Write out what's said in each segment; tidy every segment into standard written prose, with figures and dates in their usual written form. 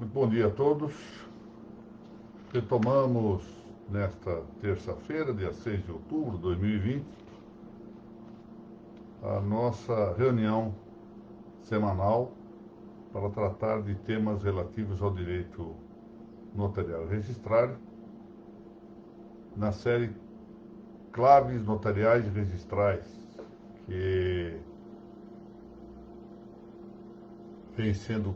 Muito bom dia a todos. Retomamos nesta terça-feira, dia 6 de outubro de 2020, a nossa reunião semanal para tratar de temas relativos ao direito notarial e registrário, na série Claves Notariais e Registrais, que vem sendo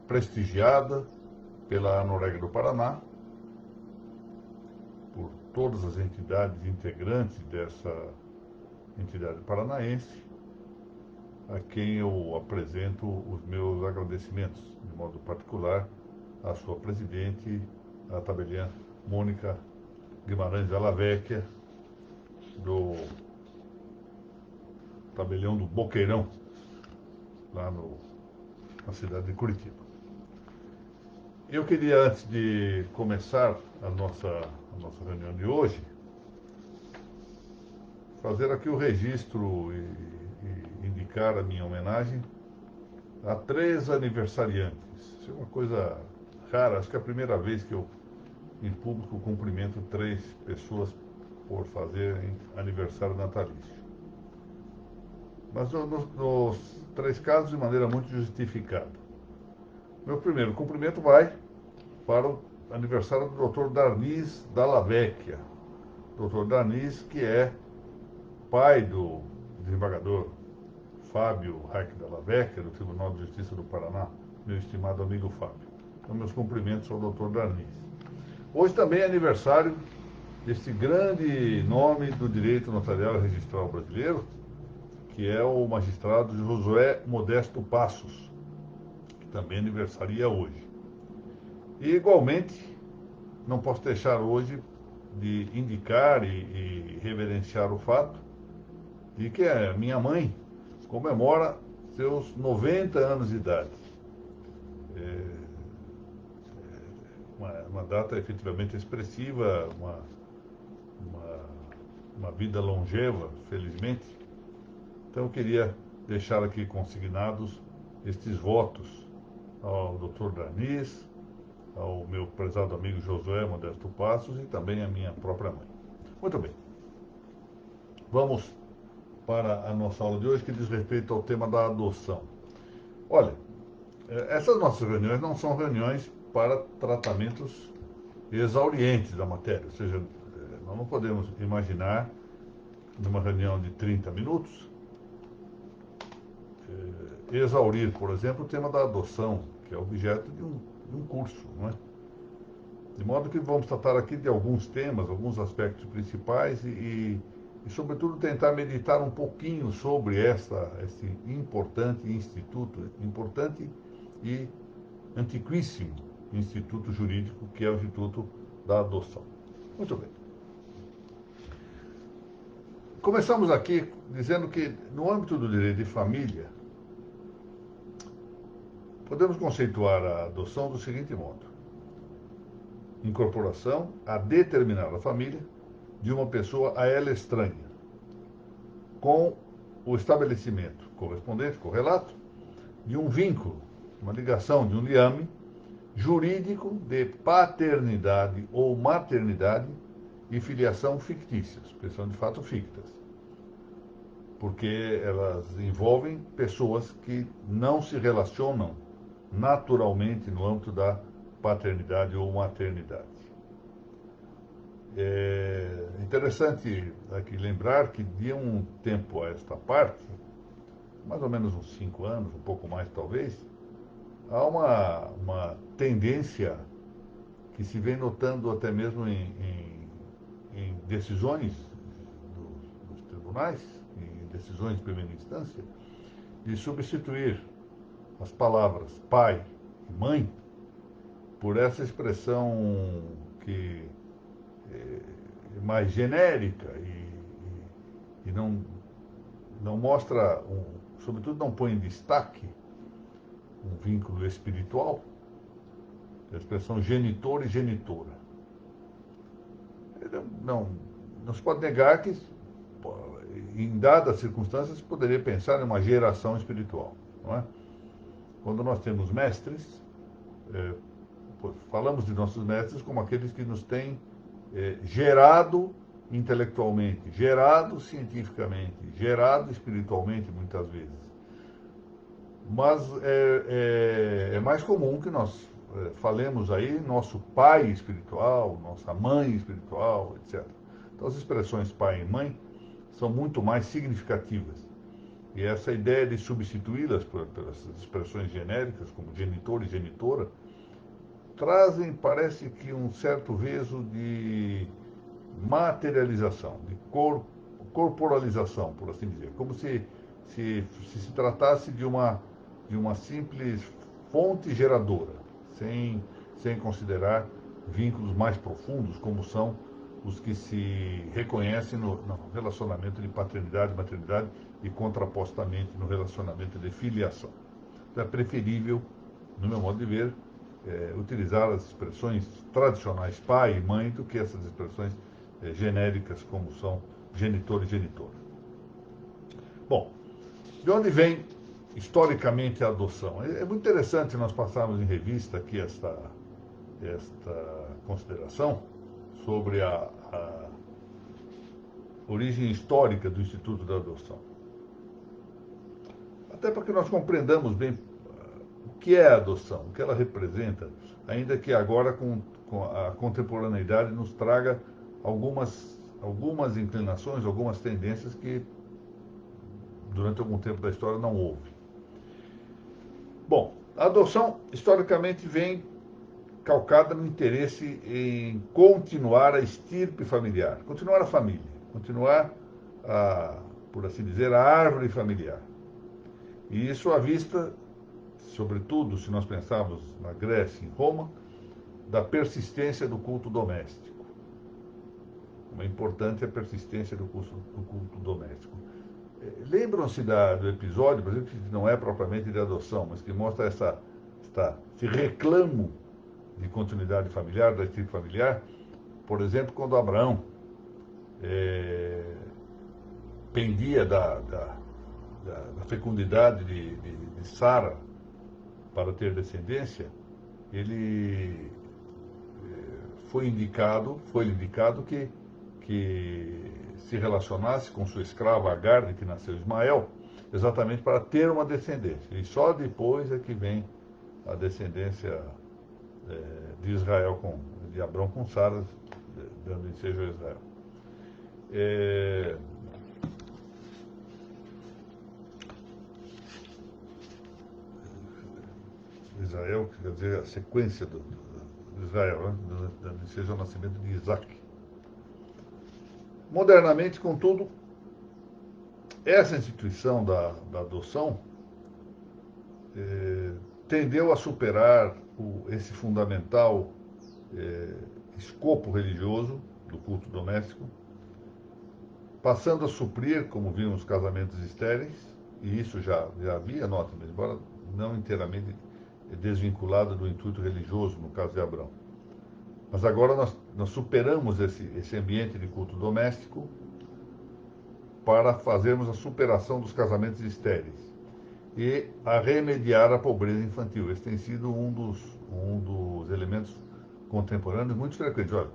prestigiada pela Anoreg do Paraná, por todas as entidades integrantes dessa entidade paranaense, a quem eu apresento os meus agradecimentos, de modo particular, à sua presidente, a tabeliã Mônica Guimarães Della Vecchia, do tabelião do Boqueirão, lá na cidade de Curitiba. Eu queria, antes de começar a nossa reunião de hoje, fazer aqui o registro e indicar a minha homenagem a 3 aniversariantes. Isso é uma coisa rara, acho que é a primeira vez que eu, em público, cumprimento 3 pessoas por fazerem aniversário natalício. Mas nos 3 casos, de maneira muito justificada. Meu primeiro cumprimento vai para o aniversário do Dr. Darnis Dalla Vecchia. Dr. Darnis, que é pai do desembargador Fábio Reich Dalla Vecchia, do Tribunal de Justiça do Paraná, meu estimado amigo Fábio. Então, meus cumprimentos ao Dr. Darnis. Hoje também é aniversário desse grande nome do direito notarial e registral brasileiro, que é o magistrado Josué Modesto Passos, que também aniversaria hoje. E, igualmente, não posso deixar hoje de indicar e reverenciar o fato de que a minha mãe comemora seus 90 anos de idade. Uma data efetivamente expressiva, uma vida longeva, felizmente. Então eu queria deixar aqui consignados estes votos ao Dr. Darnis, ao meu prezado amigo Josué Modesto Passos e também à minha própria mãe. Muito bem. Vamos para a nossa aula de hoje, que diz respeito ao tema da adoção. Olha, essas nossas reuniões não são reuniões para tratamentos exaurientes da matéria, ou seja, nós não podemos imaginar, numa reunião de 30 minutos, exaurir, por exemplo, o tema da adoção, que é objeto de um curso, não é? De modo que vamos tratar aqui de alguns temas, alguns aspectos principais e sobretudo, tentar meditar um pouquinho sobre esse importante instituto, importante e antiquíssimo instituto jurídico, que é o Instituto da Adoção. Muito bem. Começamos aqui dizendo que, no âmbito do direito de família, podemos conceituar a adoção do seguinte modo: incorporação a determinada família de uma pessoa a ela estranha, com o estabelecimento correspondente, correlato, de um vínculo, uma ligação, de um liame jurídico de paternidade ou maternidade e filiação fictícias, porque são de fato fictas, porque elas envolvem pessoas que não se relacionam naturalmente no âmbito da paternidade ou maternidade. É interessante aqui lembrar que de um tempo a esta parte, mais ou menos uns 5 anos, um pouco mais talvez, há uma tendência que se vem notando até mesmo em decisões dos tribunais, em decisões de primeira instância, de substituir as palavras pai e mãe por essa expressão que é mais genérica e não mostra, sobretudo não põe em destaque um vínculo espiritual, a expressão genitor e genitora. Não se pode negar que, em dadas circunstâncias, poderia pensar em uma geração espiritual, não é? Quando nós temos mestres, falamos de nossos mestres como aqueles que nos têm gerado intelectualmente, gerado cientificamente, gerado espiritualmente, muitas vezes. Mas é mais comum que nós falemos aí nosso pai espiritual, nossa mãe espiritual, etc. Então, as expressões pai e mãe são muito mais significativas. E essa ideia de substituí-las pelas expressões genéricas, como genitor e genitora, trazem, parece que, um certo veso de materialização, de corporalização, por assim dizer. Como se tratasse de uma simples fonte geradora, sem considerar vínculos mais profundos, como são os que se reconhecem no relacionamento de paternidade e maternidade e contrapostamente no relacionamento de filiação. Então é preferível, no meu modo de ver, utilizar as expressões tradicionais pai e mãe do que essas expressões genéricas como são genitor e genitora. Bom, de onde vem historicamente a adoção? É muito interessante nós passarmos em revista aqui esta consideração sobre a origem histórica do Instituto da Adoção. Até para que nós compreendamos bem o que é a adoção, o que ela representa, ainda que agora com a contemporaneidade nos traga algumas inclinações, algumas tendências que durante algum tempo da história não houve. Bom, a adoção historicamente vem calcada no interesse em continuar a estirpe familiar, continuar a família, continuar por assim dizer, a árvore familiar. E isso à vista, sobretudo se nós pensarmos na Grécia e em Roma, da persistência do culto doméstico. Uma importante é a persistência do culto doméstico. Lembram-se do episódio, por exemplo, que não é propriamente de adoção, mas que mostra esse reclamo de continuidade familiar, da estirpe familiar, por exemplo, quando Abraão pendia da fecundidade de Sara para ter descendência, ele foi-lhe indicado que se relacionasse com sua escrava Agar, de que nasceu Ismael, exatamente para ter uma descendência. E só depois é que vem a descendência de Israel, de Abrão com Sara, dando ensejo a Israel. Israel, quer dizer, a sequência de Israel, né? Dando ensejo ao nascimento de Isaac. Modernamente, contudo, essa instituição da adoção tendeu a superar esse fundamental escopo religioso do culto doméstico, passando a suprir, como vimos, casamentos estéreis, e isso já havia, nota, mas embora não inteiramente desvinculado do intuito religioso, no caso de Abraão. Mas agora nós superamos esse ambiente de culto doméstico para fazermos a superação dos casamentos estéreis e a remediar a pobreza infantil. Esse tem sido um dos elementos contemporâneos muito frequentes. Olha,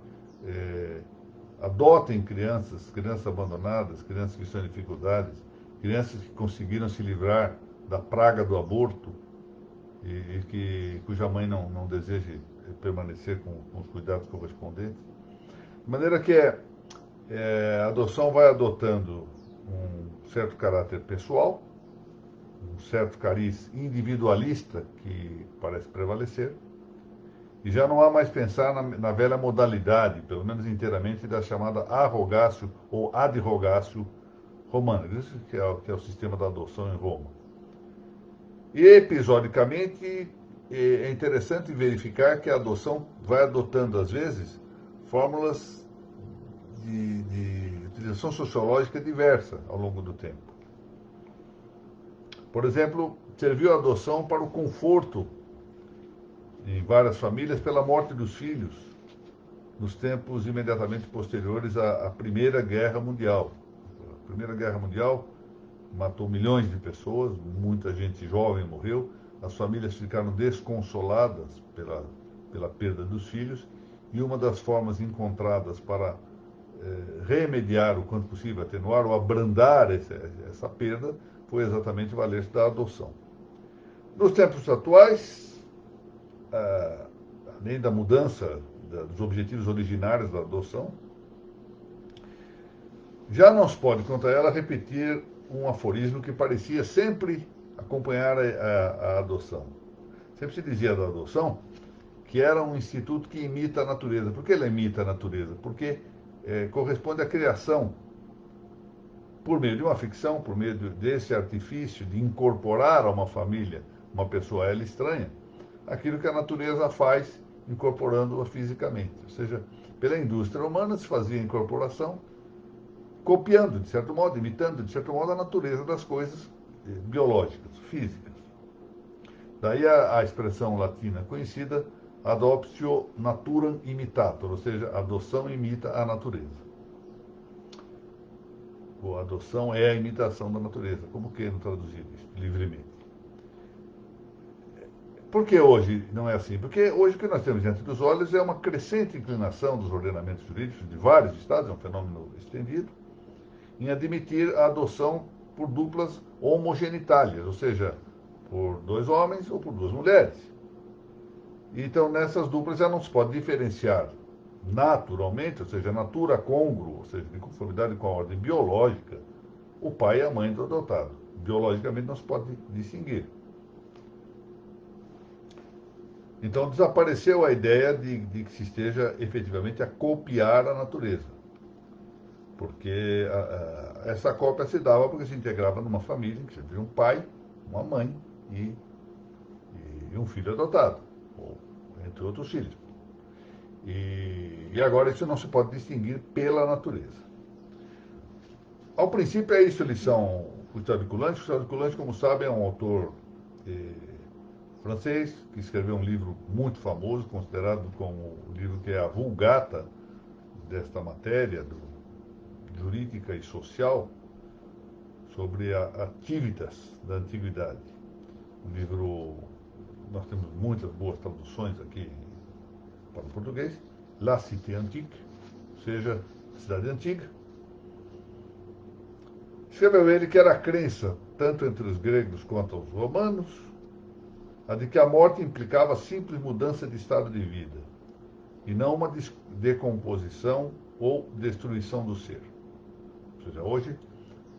adotem crianças abandonadas, crianças que estão em dificuldades, crianças que conseguiram se livrar da praga do aborto e cuja mãe não deseje permanecer com os cuidados correspondentes. De maneira que a adoção vai adotando um certo caráter pessoal, um certo cariz individualista que parece prevalecer, e já não há mais pensar na velha modalidade, pelo menos inteiramente, da chamada arrogácio ou adrogácio romana. Isso que é o sistema da adoção em Roma. E, episodicamente, é interessante verificar que a adoção vai adotando, às vezes, fórmulas de utilização sociológica diversa ao longo do tempo. Por exemplo, serviu a adoção para o conforto em várias famílias pela morte dos filhos nos tempos imediatamente posteriores à Primeira Guerra Mundial. A Primeira Guerra Mundial matou milhões de pessoas, muita gente jovem morreu. as famílias ficaram desconsoladas pela perda dos filhos, e uma das formas encontradas para remediar o quanto possível, atenuar ou abrandar essa perda, foi exatamente valer-se da adoção. Nos tempos atuais, além da mudança dos objetivos originários da adoção, já não se pode, contra ela, repetir um aforismo que parecia sempre acompanhar a adoção. Sempre se dizia da adoção que era um instituto que imita a natureza. Por que ele imita a natureza? Porque corresponde à criação, por meio de uma ficção, por meio desse artifício de incorporar a uma família uma pessoa a ela estranha, aquilo que a natureza faz incorporando-a fisicamente. Ou seja, pela indústria humana se fazia a incorporação, copiando, de certo modo, imitando, de certo modo, a natureza das coisas biológicas, físicas. Daí a expressão latina conhecida, adoptio naturam imitator, ou seja, a adoção imita a natureza. Ou a adoção é a imitação da natureza, como queiram traduzir isso livremente. Por que hoje não é assim? Porque hoje o que nós temos diante dos olhos é uma crescente inclinação dos ordenamentos jurídicos de vários estados, é um fenômeno estendido, em admitir a adoção por duplas homogenitárias, ou seja, por dois homens ou por duas mulheres. Então, nessas duplas já não se pode diferenciar naturalmente, ou seja, natura congruo, ou seja, de conformidade com a ordem biológica, o pai e a mãe do adotado. Biologicamente não se pode distinguir. Então desapareceu a ideia de que se esteja efetivamente a copiar a natureza. Porque essa cópia se dava porque se integrava numa família, que seria um pai, uma mãe e um filho adotado, ou entre outros filhos. E agora isso não se pode distinguir pela natureza. Ao princípio é isso a lição Gustave de Coulanges. Gustave de Coulanges, como sabem, é um autor francês, que escreveu um livro muito famoso, considerado como o livro que é a vulgata desta matéria jurídica e social, sobre a ativitas da antiguidade. Um livro, nós temos muitas boas traduções aqui para o português, La Cité Antique, ou seja, cidade antiga. Escreveu ele que era a crença, tanto entre os gregos quanto os romanos, a de que a morte implicava a simples mudança de estado de vida, e não uma decomposição ou destruição do ser. Ou seja, hoje,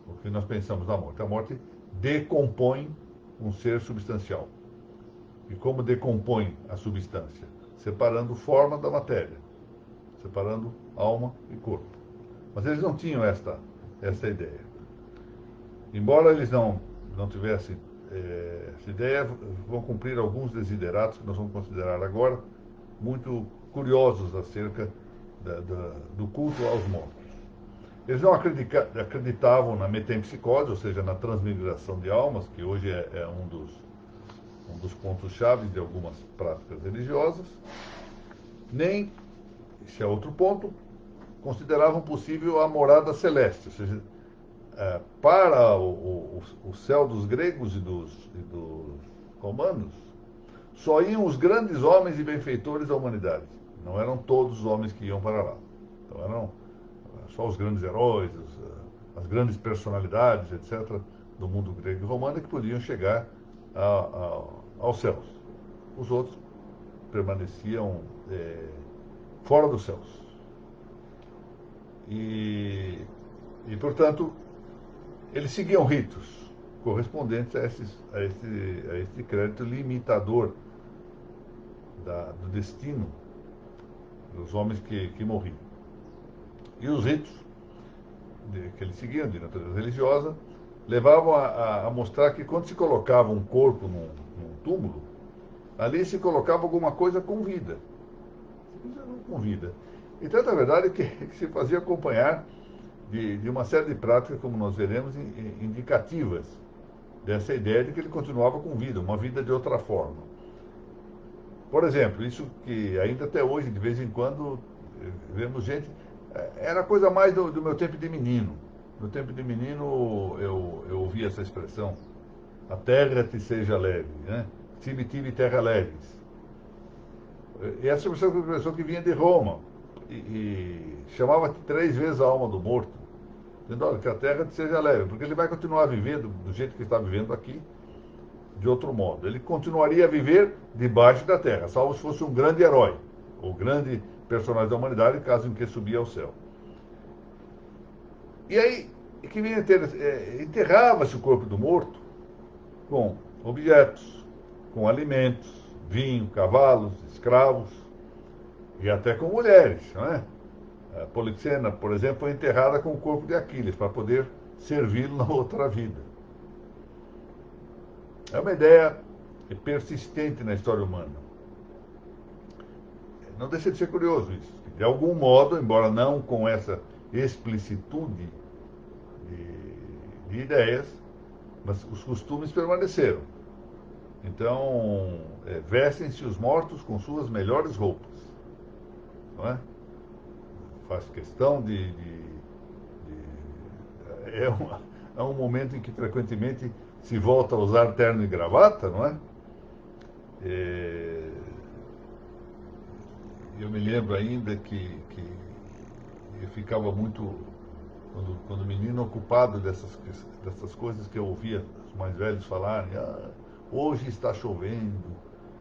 o que nós pensamos na morte? A morte decompõe um ser substancial. E como decompõe a substância? Separando forma da matéria, separando alma e corpo. Mas eles não tinham esta ideia. Embora eles não tivessem essa ideia, vão cumprir alguns desideratos que nós vamos considerar agora muito curiosos acerca do culto aos mortos. Eles não acreditavam na metempsicose, ou seja, na transmigração de almas, que hoje é um dos pontos-chave de algumas práticas religiosas, nem, esse é outro ponto, consideravam possível a morada celeste, ou seja, para o céu dos gregos e dos romanos, só iam os grandes homens e benfeitores da humanidade. Não eram todos os homens que iam para lá. Então eram só os grandes heróis, as grandes personalidades, etc., do mundo grego e romano que podiam chegar aos céus. Os outros permaneciam fora dos céus. E portanto, eles seguiam ritos correspondentes a este crédito limitador do destino dos homens que morriam. E os ritos que eles seguiam, de natureza religiosa, levavam a mostrar que quando se colocava um corpo num túmulo, ali se colocava alguma coisa com vida. Com vida. Então, na verdade, que se fazia acompanhar de uma série de práticas, como nós veremos, indicativas dessa ideia de que ele continuava com vida, uma vida de outra forma. Por exemplo, isso que ainda até hoje, de vez em quando, vemos gente... Era coisa mais do meu tempo de menino. No tempo de menino, eu ouvi essa expressão, a terra te seja leve, né? cemitério terra leves. E essa pessoa que vinha de Roma e chamava 3 vezes a alma do morto, dizendo, olha, que a terra seja leve, porque ele vai continuar vivendo do jeito que está vivendo aqui, de outro modo. Ele continuaria a viver debaixo da terra, salvo se fosse um grande herói, ou grande personagem da humanidade, caso em que subia ao céu. E aí, que vinha enterrava-se o corpo do morto com objetos, com alimentos, vinho, cavalos, escravos e até com mulheres, não é? A Polixena, por exemplo, foi enterrada com o corpo de Aquiles para poder servi-lo na outra vida. É uma ideia persistente na história humana. Não deixa de ser curioso isso. De algum modo, embora não com essa explicitude de ideias, mas os costumes permaneceram. Então, vestem-se os mortos com suas melhores roupas. Não é? Faz questão é um momento em que frequentemente se volta a usar terno e gravata, não é? Eu me lembro ainda que eu ficava muito, quando menino, ocupado dessas coisas que eu ouvia os mais velhos falarem. Hoje está chovendo,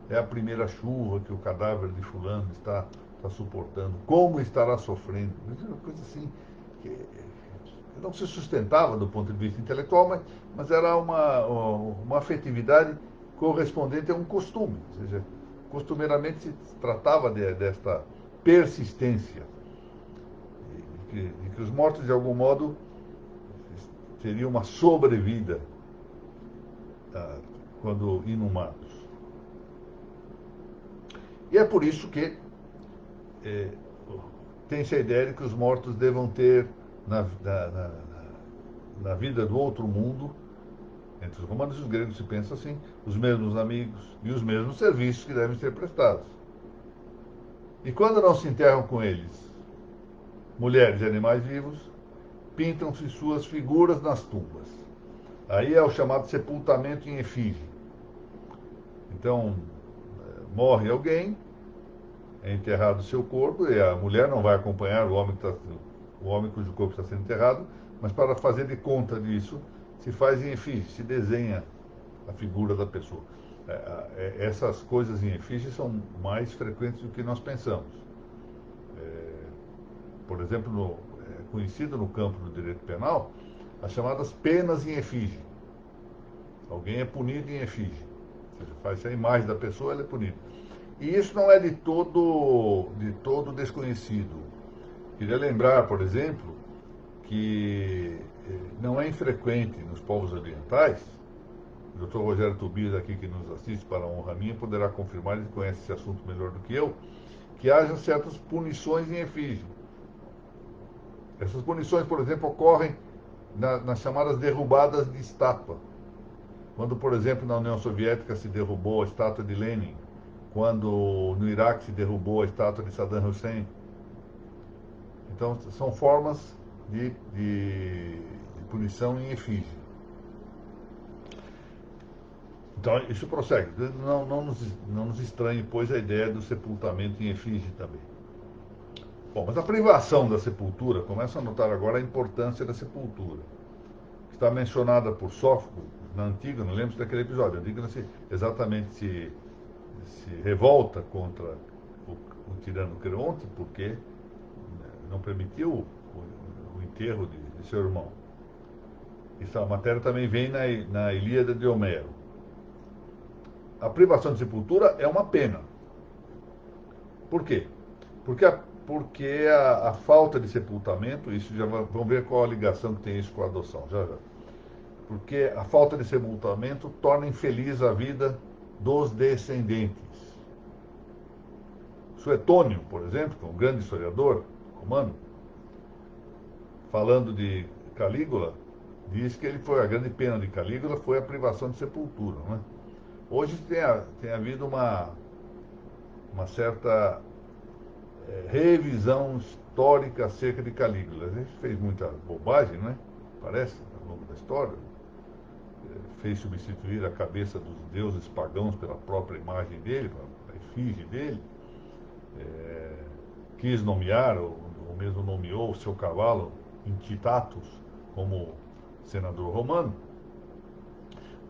é a primeira chuva que o cadáver de fulano está suportando. Como estará sofrendo? Uma coisa assim que não se sustentava do ponto de vista intelectual, mas era uma afetividade correspondente a um costume. Ou seja, costumeiramente se tratava desta persistência, de que os mortos, de algum modo, teriam uma sobrevida quando inumados. E é por isso que tem-se a ideia de que os mortos devam ter na vida do outro mundo, entre os romanos e os gregos se pensa assim, os mesmos amigos e os mesmos serviços que devem ser prestados. E quando não se enterram com eles mulheres e animais vivos, pintam-se suas figuras nas tumbas. Aí é o chamado sepultamento em efígie. Então, morre alguém, é enterrado o seu corpo, e a mulher não vai acompanhar o homem cujo corpo está sendo enterrado, mas para fazer de conta disso, se faz em efígie, se desenha a figura da pessoa. Essas coisas em efígie são mais frequentes do que nós pensamos. Por exemplo, conhecido no campo do direito penal, as chamadas penas em efígie. Alguém é punido em efígie. Ou seja, faz a imagem da pessoa, ela é punida. E isso não é de todo desconhecido. Queria lembrar, por exemplo, que não é infrequente nos povos orientais, o Dr. Rogério Tobias aqui que nos assiste para a honra minha poderá confirmar, ele conhece esse assunto melhor do que eu, que haja certas punições em efígie. Essas punições, por exemplo, ocorrem nas chamadas derrubadas de estátua. Quando, por exemplo, na União Soviética se derrubou a estátua de Lenin, quando no Iraque se derrubou a estátua de Saddam Hussein. Então, são formas de punição em efígie. Então, isso prossegue. Não nos estranhe, pois, a ideia do sepultamento em efígie também. Bom, mas a privação da sepultura, começa a notar agora a importância da sepultura. Está mencionada por Sófocles na Antígona, não lembro daquele episódio. A Antígona exatamente se revolta contra o tirano Creonte, porque não permitiu o enterro de seu irmão. Essa matéria também vem na Ilíada de Homero. A privação de sepultura é uma pena. Por quê? Porque a falta de sepultamento, isso já vamos ver qual a ligação que tem isso com a adoção, já. Porque a falta de sepultamento torna infeliz a vida dos descendentes. Suetônio, por exemplo, que é um grande historiador romano, falando de Calígula, diz que a grande pena de Calígula foi a privação de sepultura. Não é? Hoje tem havido uma certa revisão histórica acerca de Calígula. A gente fez muita bobagem, não é? Parece, ao longo da história. fez substituir a cabeça dos deuses pagãos pela própria imagem dele, a efígie dele, quis nomear, ou mesmo nomeou o seu cavalo Intitatus como senador romano.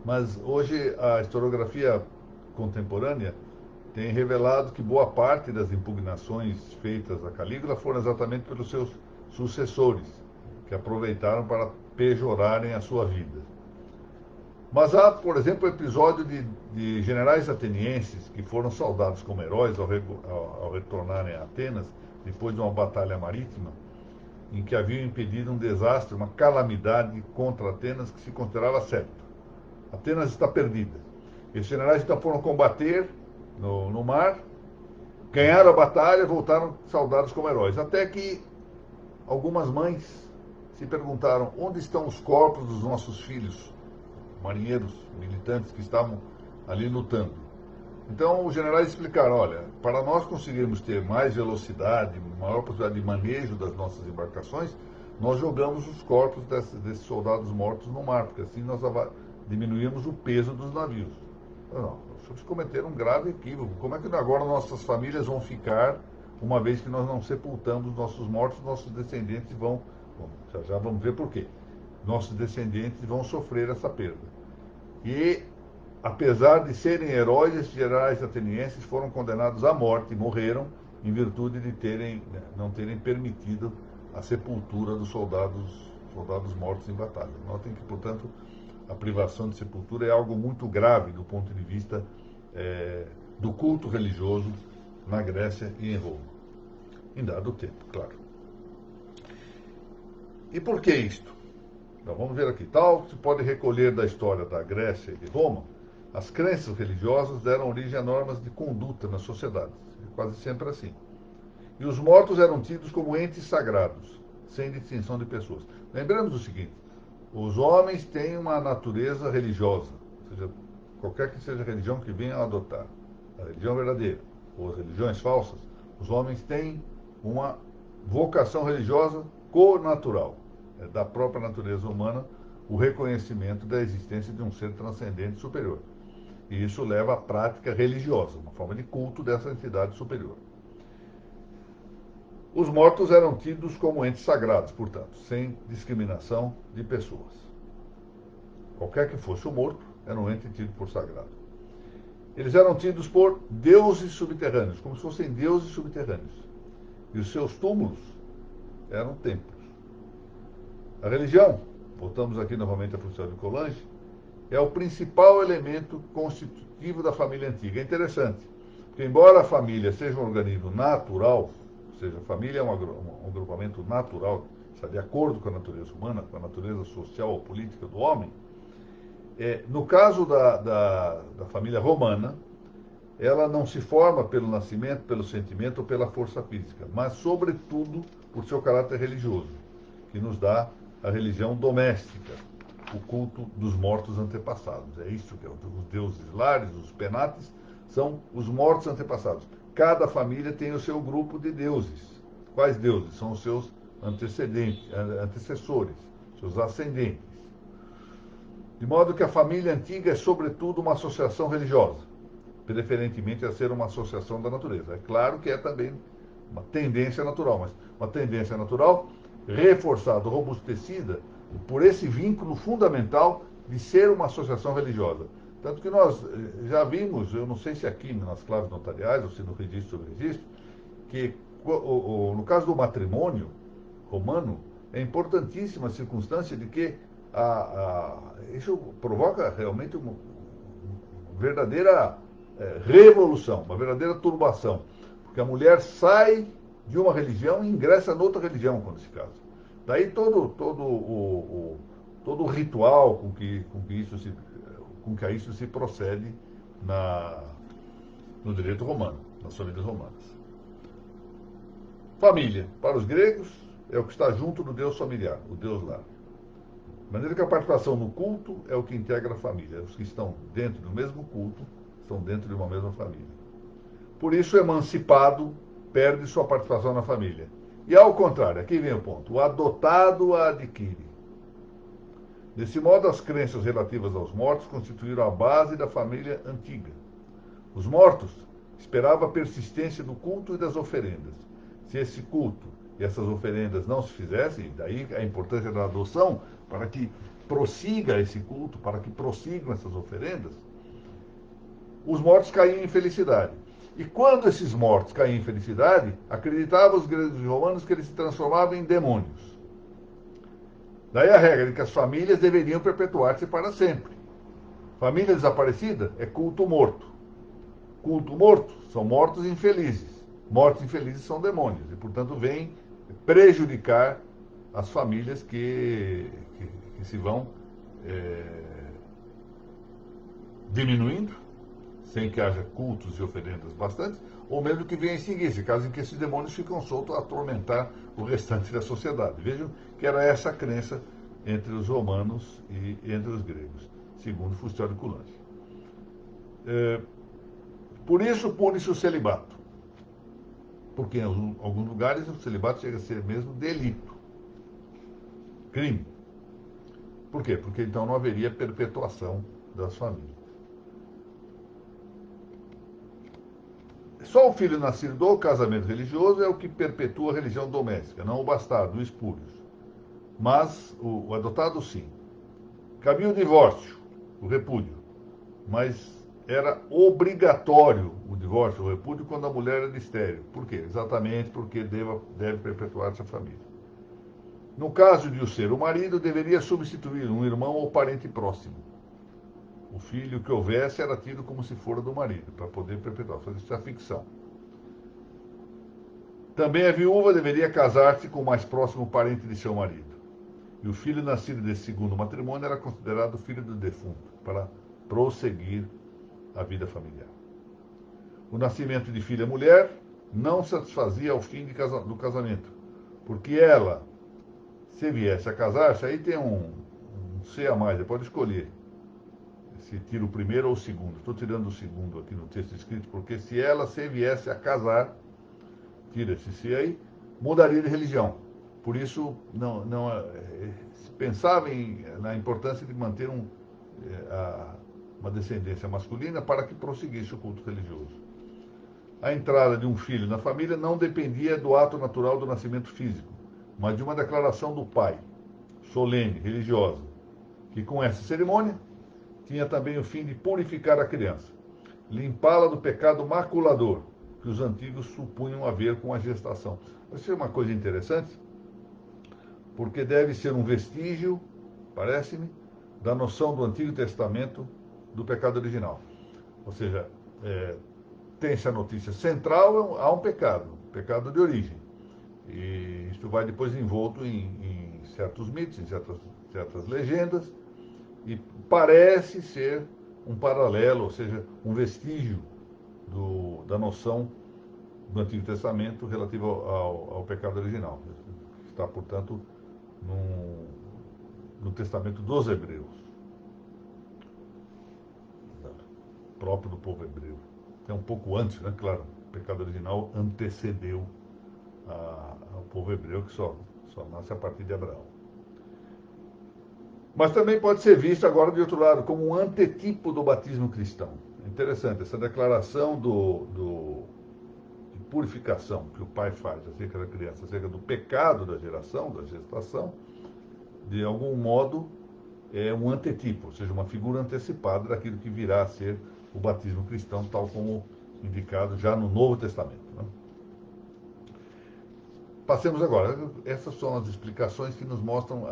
Mas hoje a historiografia contemporânea tem revelado que boa parte das impugnações feitas a Calígula foram exatamente pelos seus sucessores, que aproveitaram para pejorarem a sua vida. Mas há, por exemplo, o episódio de generais atenienses que foram saudados como heróis ao retornarem a Atenas, depois de uma batalha marítima, em que haviam impedido um desastre, uma calamidade contra Atenas que se considerava certo. Atenas está perdida. Esses generais então foram combater no mar, ganharam a batalha e voltaram saudados como heróis. Até que algumas mães se perguntaram: onde estão os corpos dos nossos filhos, marinheiros, militantes que estavam ali lutando? Então os generais explicaram: olha, para nós conseguirmos ter mais velocidade, maior possibilidade de manejo das nossas embarcações, nós jogamos os corpos desses soldados mortos no mar, porque assim nós diminuímos o peso dos navios. Não, vocês cometeram um grave equívoco. Como é que agora nossas famílias vão ficar, uma vez que nós não sepultamos nossos mortos, nossos descendentes vão... Bom, já vamos ver por quê. Nossos descendentes vão sofrer essa perda. E, apesar de serem heróis, esses generais atenienses foram condenados à morte, morreram, em virtude de não terem permitido a sepultura dos soldados mortos em batalha. Notem que, portanto, a privação de sepultura é algo muito grave do ponto de vista do culto religioso na Grécia e em Roma. Em dado tempo, claro. E por que isto? Então, vamos ver aqui. Tal se pode recolher da história da Grécia e de Roma, as crenças religiosas deram origem a normas de conduta nas sociedades. É quase sempre assim. E os mortos eram tidos como entes sagrados, sem distinção de pessoas. Lembramos o seguinte: os homens têm uma natureza religiosa, ou seja, qualquer que seja a religião que venham a adotar, a religião verdadeira ou as religiões falsas, os homens têm uma vocação religiosa connatural, da própria natureza humana, o reconhecimento da existência de um ser transcendente superior. E isso leva à prática religiosa, uma forma de culto dessa entidade superior. Os mortos eram tidos como entes sagrados, portanto, sem discriminação de pessoas. Qualquer que fosse o morto, era um ente tido por sagrado. Eles eram tidos por deuses subterrâneos, como se fossem deuses subterrâneos. E os seus túmulos eram templos. A religião, voltamos aqui novamente à função de Colange, é o principal elemento constitutivo da família antiga. É interessante, porque embora a família seja um organismo natural, ou seja, a família é um agrupamento natural, está de acordo com a natureza humana, com a natureza social ou política do homem, no caso da família romana, ela não se forma pelo nascimento, pelo sentimento ou pela força física, mas, sobretudo, por seu caráter religioso, que nos dá a religião doméstica, o culto dos mortos antepassados. É isso que é os deuses lares, os penates, são os mortos antepassados. Cada família tem o seu grupo de deuses. Quais deuses? São os seus antecessores, seus ascendentes. De modo que a família antiga é, sobretudo, uma associação religiosa, preferentemente a ser uma associação da natureza. É claro que é também uma tendência natural, mas uma tendência natural reforçada, robustecida por esse vínculo fundamental de ser uma associação religiosa. Tanto que nós já vimos, eu não sei se aqui nas claves notariais ou se no registro sobre registro, que no caso do matrimônio romano, é importantíssima a circunstância de que isso provoca realmente uma verdadeira revolução, uma verdadeira turbação, porque a mulher sai de uma religião e ingressa noutra religião quando se casa. Daí todo o ritual com que a isso se procede no direito romano, nas famílias romanas. Família, para os gregos, é o que está junto do Deus familiar, o Deus lar. De maneira que a participação no culto é o que integra a família. Os que estão dentro do mesmo culto estão dentro de uma mesma família. Por isso, o emancipado perde sua participação na família. E ao contrário, aqui vem o ponto, o adotado a adquire. Desse modo, as crenças relativas aos mortos constituíram a base da família antiga. Os mortos esperavam a persistência do culto e das oferendas. Se esse culto e essas oferendas não se fizessem, daí a importância da adoção, para que prossiga esse culto, para que prossigam essas oferendas, os mortos caíam em felicidade. E quando esses mortos caíam em felicidade, acreditavam os gregos e romanos que eles se transformavam em demônios. Daí a regra de que as famílias deveriam perpetuar-se para sempre. Família desaparecida é culto morto. Culto morto são mortos infelizes. Mortos infelizes são demônios. E, portanto, vêm prejudicar as famílias que se vão diminuindo, sem que haja cultos e oferendas bastantes, ou mesmo que venha em seguida, caso em que esses demônios ficam soltos a atormentar o restante da sociedade. Vejam que era essa a crença entre os romanos e entre os gregos, segundo Fustório de Coulanges. Por isso pune-se o celibato, porque em alguns lugares o celibato chega a ser mesmo delito, crime. Por quê? Porque então não haveria perpetuação das famílias. Só o filho nascido do casamento religioso é o que perpetua a religião doméstica, não o bastardo, o espúrio. Mas o adotado, sim. Cabia o divórcio, o repúdio, mas era obrigatório o divórcio, o repúdio, quando a mulher era estéril. Por quê? Exatamente porque deve perpetuar-se a família. No caso de o ser o marido, deveria substituir um irmão ou parente próximo. O filho que houvesse era tido como se fora do marido, para poder perpetuar. Isso é ficção. Também a viúva deveria casar-se com o mais próximo parente de seu marido. E o filho nascido desse segundo matrimônio era considerado filho do defunto, para prosseguir a vida familiar. O nascimento de filha mulher não satisfazia ao fim do casamento, porque ela, se viesse a casar-se, aí tem um C a mais, você pode escolher se tira o primeiro ou o segundo. Estou tirando o segundo aqui no texto escrito, porque se ela se viesse a casar, tira esse C aí, mudaria de religião. Por isso, se pensava na importância de manter uma descendência masculina para que prosseguisse o culto religioso. A entrada de um filho na família não dependia do ato natural do nascimento físico, mas de uma declaração do pai, solene, religiosa, que com essa cerimônia tinha também o fim de purificar a criança, limpá-la do pecado maculador, que os antigos supunham haver com a gestação. Isso é uma coisa interessante, porque deve ser um vestígio, parece-me, da noção do Antigo Testamento do pecado original. Ou seja, tem-se a notícia central, há um pecado de origem. E isto vai depois envolto em certos mitos, em certas legendas, e parece ser um paralelo, ou seja, um vestígio da noção do Antigo Testamento relativo ao pecado original. Está, portanto, no Testamento dos Hebreus, próprio do povo hebreu. É um pouco antes, né? Claro, o pecado original antecedeu ao povo hebreu, que só nasce a partir de Abraão. Mas também pode ser visto agora, de outro lado, como um antetipo do batismo cristão. Interessante, essa declaração de purificação que o pai faz acerca da criança, acerca do pecado da gestação, de algum modo é um antetipo, ou seja, uma figura antecipada daquilo que virá a ser o batismo cristão, tal como indicado já no Novo Testamento. Né? Passemos agora. Essas são as explicações que nos mostram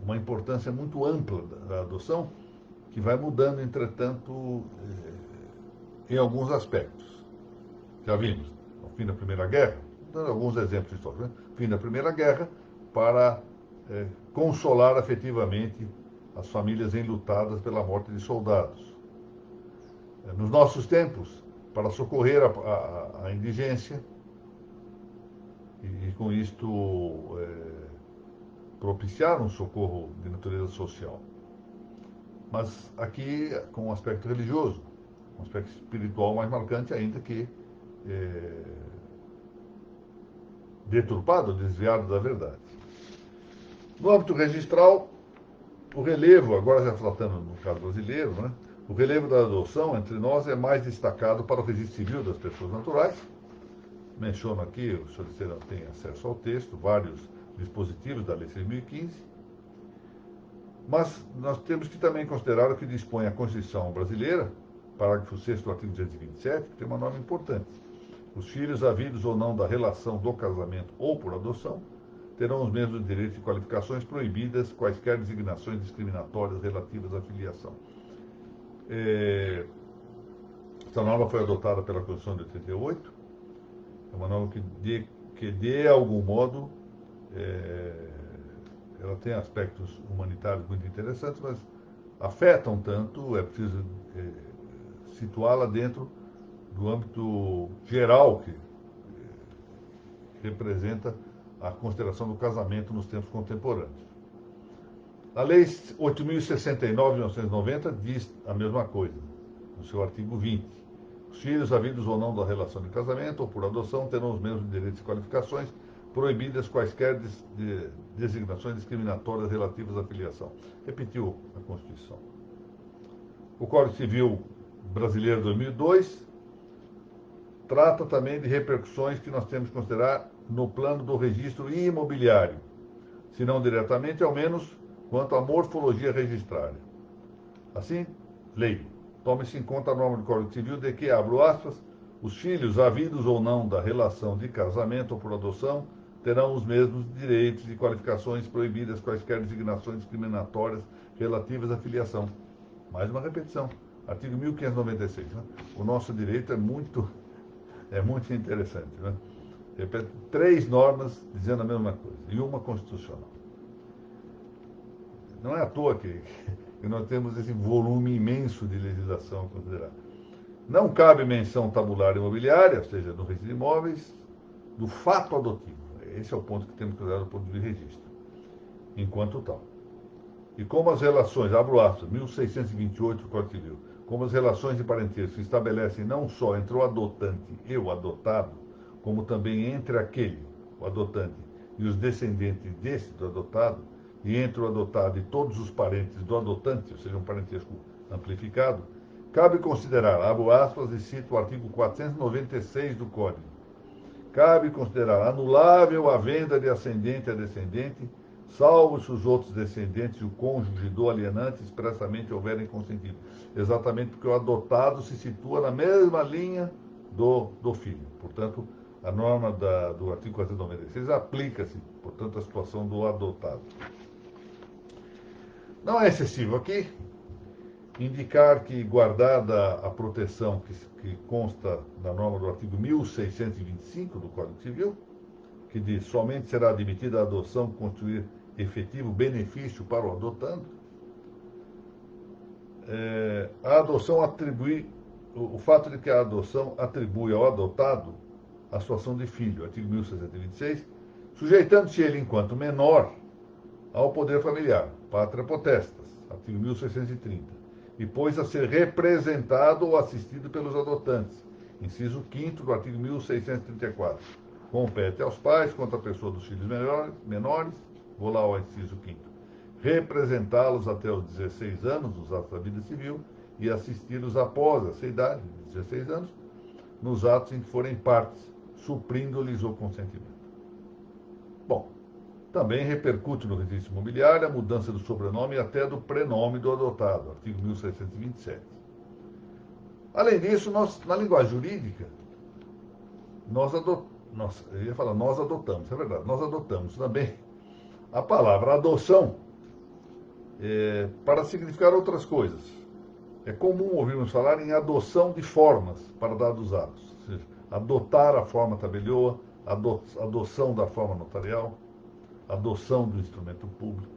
uma importância muito ampla da adoção, que vai mudando, entretanto, em alguns aspectos. Já vimos, no fim da Primeira Guerra, dando alguns exemplos históricos, né? Fim da Primeira Guerra, para consolar afetivamente as famílias enlutadas pela morte de soldados. Nos nossos tempos, para socorrer a indigência, e com isto propiciar um socorro de natureza social. Mas aqui com um aspecto religioso, um aspecto espiritual mais marcante, ainda que deturpado, desviado da verdade. No âmbito registral, o relevo, agora já tratando no caso brasileiro, né, o relevo da adoção entre nós é mais destacado para o registro civil das pessoas naturais. Menciono aqui, o senhor não tem acesso ao texto, vários dispositivos da Lei 6.015, mas nós temos que também considerar o que dispõe a Constituição brasileira, parágrafo 6º do artigo 227, que tem uma norma importante. Os filhos havidos ou não da relação do casamento ou por adoção terão os mesmos direitos e qualificações, proibidas quaisquer designações discriminatórias relativas à filiação. Essa norma foi adotada pela Constituição de 88, é uma norma que de algum modo, ela tem aspectos humanitários muito interessantes, mas afeta um tanto, é preciso situá-la dentro do âmbito geral que representa a consideração do casamento nos tempos contemporâneos. A Lei 8.069 de 1990 diz a mesma coisa, no seu artigo 20. Os filhos havidos ou não da relação de casamento ou por adoção terão os mesmos direitos e qualificações, proibidas quaisquer designações discriminatórias relativas à filiação. Repetiu a Constituição. O Código Civil Brasileiro 2002 trata também de repercussões que nós temos que considerar no plano do registro imobiliário, se não diretamente, ao menos quanto à morfologia registrária. Assim, lei. Tome-se em conta a norma do Código Civil de que, abro aspas, os filhos, havidos ou não da relação de casamento ou por adoção, terão os mesmos direitos e qualificações, proibidas quaisquer designações discriminatórias relativas à filiação. Mais uma repetição. Artigo 1596. Né? O nosso direito é muito interessante. Né? Repete, 3 normas dizendo a mesma coisa, e uma constitucional. Não é à toa que nós temos esse volume imenso de legislação a considerar. Não cabe menção tabular imobiliária, ou seja, no registro de imóveis, do fato adotivo. Esse é o ponto que temos que cuidar do ponto de registro, enquanto tal. E como as relações, abro aspas, 1628 do Código Civil, como as relações de parentesco se estabelecem não só entre o adotante e o adotado, como também entre aquele, o adotante, e os descendentes desse do adotado, e entre o adotado e todos os parentes do adotante, ou seja, um parentesco amplificado, cabe considerar, abro aspas e cito o artigo 496 do Código, cabe considerar anulável a venda de ascendente a descendente, salvo se os outros descendentes e o cônjuge do alienante expressamente houverem consentido. Exatamente porque o adotado se situa na mesma linha do filho. Portanto, a norma do artigo 496 aplica-se, portanto, à situação do adotado. Não é excessivo aqui indicar que, guardada a proteção que consta da norma do artigo 1625 do Código Civil, que diz somente será admitida a adoção que constituir efetivo benefício para o adotando, a adoção atribui, o fato de que a adoção atribui ao adotado a situação de filho, artigo 1626, sujeitando-se ele enquanto menor ao poder familiar, pátria potestas, artigo 1630, e pôs a ser representado ou assistido pelos adotantes, inciso 5º do artigo 1634. Compete aos pais, contra a pessoa dos filhos menores, vou lá ao inciso 5º, representá-los até os 16 anos nos atos da vida civil e assisti-los após essa idade, 16 anos, nos atos em que forem partes, suprindo-lhes o consentimento. Bom, também repercute no registro imobiliário a mudança do sobrenome e até do prenome do adotado, artigo 1627. Além disso, na linguagem jurídica, nós adotamos, é verdade, nós adotamos também a palavra adoção para significar outras coisas. É comum ouvirmos falar em adoção de formas para dados atos, ou seja, adotar a forma tabelioa, adoção da forma notarial, adoção do instrumento público.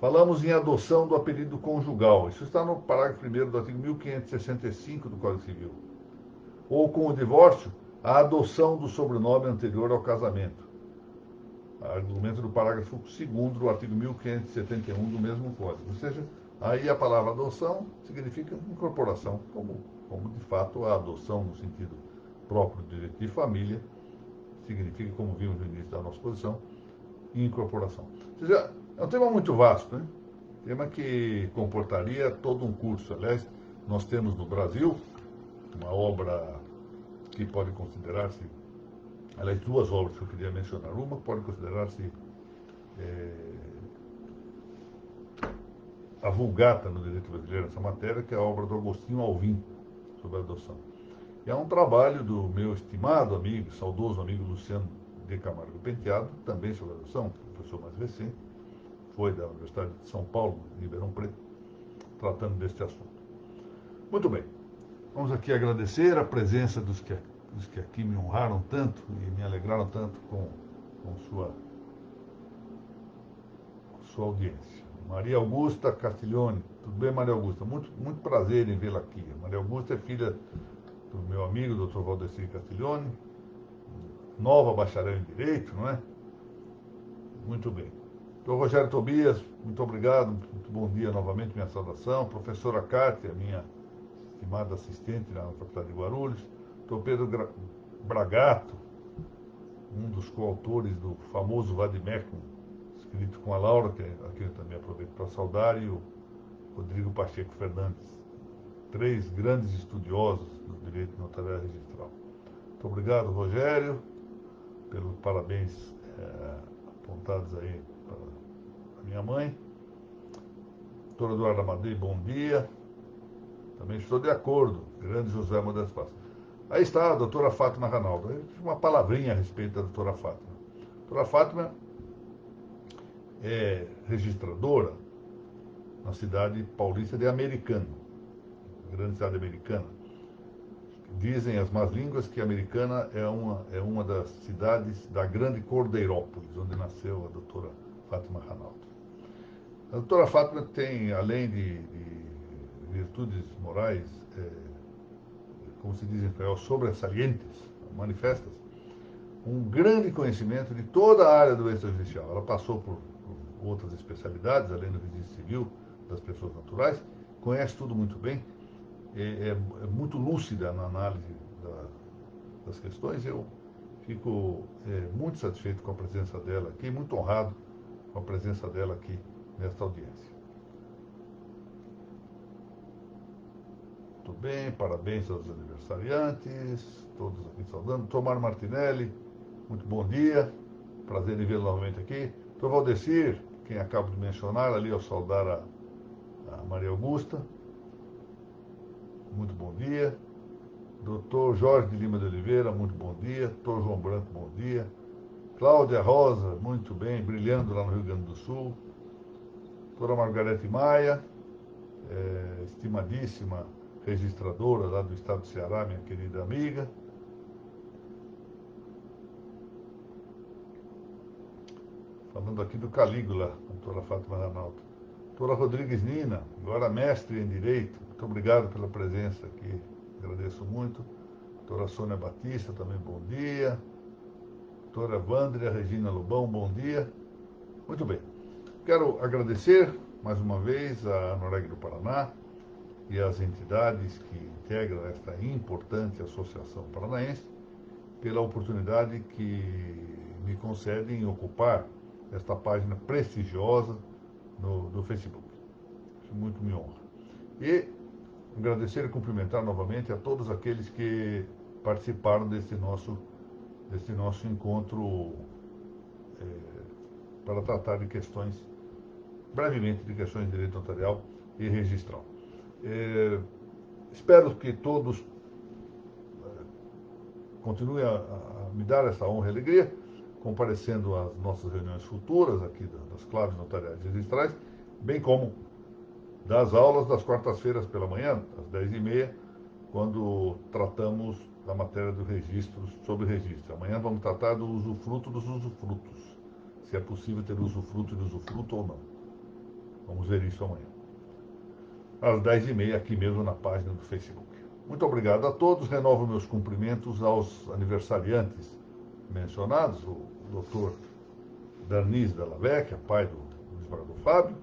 Falamos em adoção do apelido conjugal. Isso está no parágrafo 1º do artigo 1565 do Código Civil. Ou com o divórcio, a adoção do sobrenome anterior ao casamento. Argumento do parágrafo 2º do artigo 1571 do mesmo Código. Ou seja, aí a palavra adoção significa incorporação, como de fato a adoção no sentido próprio do direito de família significa, como vimos no início da nossa exposição, e incorporação. Ou seja, é um tema muito vasto, né? Tema que comportaria todo um curso. Aliás, nós temos no Brasil uma obra que pode considerar-se, aliás, duas obras que eu queria mencionar. Uma pode considerar-se a vulgata no direito brasileiro nessa matéria, que é a obra do Agostinho Alvim, sobre a adoção. E é um trabalho do meu estimado amigo, saudoso amigo Luciano de Camargo Penteado, também sobre a adoção, professor mais recente, foi da Universidade de São Paulo, em Ribeirão Preto, tratando deste assunto. Muito bem, vamos aqui agradecer a presença dos que aqui me honraram tanto e me alegraram tanto com sua audiência. Maria Augusta Castiglione, tudo bem, Maria Augusta? Muito prazer em vê-la aqui. Maria Augusta é filha do meu amigo, Dr. Valdecir Castiglione, nova bacharel em Direito, não é? Muito bem. Dr. Rogério Tobias, muito obrigado, muito bom dia novamente, minha saudação. Professora Cátia, minha estimada assistente na Faculdade de Guarulhos. Dr. Pedro Bragato, um dos coautores do famoso Vademecum, escrito com a Laura, que aqui eu também aproveito para saudar, e o Rodrigo Pacheco Fernandes, três grandes estudiosos do direito notarial registral. Muito obrigado, Rogério, pelos parabéns apontados aí para a minha mãe. Doutor Eduardo Amadei, bom dia. Também estou de acordo, grande José Modesto Passos. Aí está a doutora Fátima Ranaldo. Uma palavrinha a respeito da doutora Fátima. A doutora Fátima é registradora na cidade paulista de Americana, grande cidade americana. Dizem as más línguas que Americana é uma das cidades da grande Cordeirópolis, onde nasceu a doutora Fátima Ranaldo. A doutora Fátima tem, além de virtudes morais, como se diz em espanhol, sobressalientes, manifestas, um grande conhecimento de toda a área do extrajudicial. Ela passou por outras especialidades, além do registro civil das pessoas naturais, conhece tudo muito bem, é muito lúcida na análise das questões. Eu fico muito satisfeito com a presença dela aqui, muito honrado com a presença dela aqui nesta audiência. Muito bem, parabéns aos aniversariantes, todos aqui saudando. Tomar Martinelli, muito bom dia, prazer em vê-lo novamente aqui. Dr. Valdecir, quem acabo de mencionar ali ao saudar a Maria Augusta, muito bom dia. Dr. Jorge de Lima de Oliveira, muito bom dia. Dr. João Branco, bom dia. Cláudia Rosa, muito bem, brilhando lá no Rio Grande do Sul. Doutora Margarete Maia, estimadíssima registradora lá do estado do Ceará, minha querida amiga. Falando aqui do Calígula, doutora Fátima Ranaldo. Doutora Rodrigues Nina, agora mestre em Direito, muito obrigado pela presença aqui, agradeço muito. Doutora Sônia Batista, também bom dia. Doutora Vandria Regina Lobão, bom dia. Muito bem. Quero agradecer mais uma vez a Anoreg do Paraná e as entidades que integram esta importante associação paranaense pela oportunidade que me concedem em ocupar esta página prestigiosa no Facebook. Isso muito me honra. E agradecer e cumprimentar novamente a todos aqueles que participaram desse nosso encontro para tratar de questões, brevemente, de questões de direito notarial e registral. Espero que todos continuem a me dar essa honra e alegria, comparecendo às nossas reuniões futuras aqui das claves notariais e registrais, bem como das aulas das quartas-feiras pela manhã, às 10h30, quando tratamos da matéria do registro, sobre registro. Amanhã vamos tratar do usufruto dos usufrutos, se é possível ter usufruto de usufruto ou não. Vamos ver isso amanhã, às 10h30, aqui mesmo na página do Facebook. Muito obrigado a todos, renovo meus cumprimentos aos aniversariantes mencionados, o doutor Darnis Della Vecchia, pai do Luiz Braga Fábio,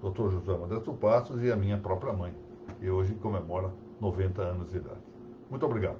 doutor José Modesto Passos e a minha própria mãe, que hoje comemora 90 anos de idade. Muito obrigado.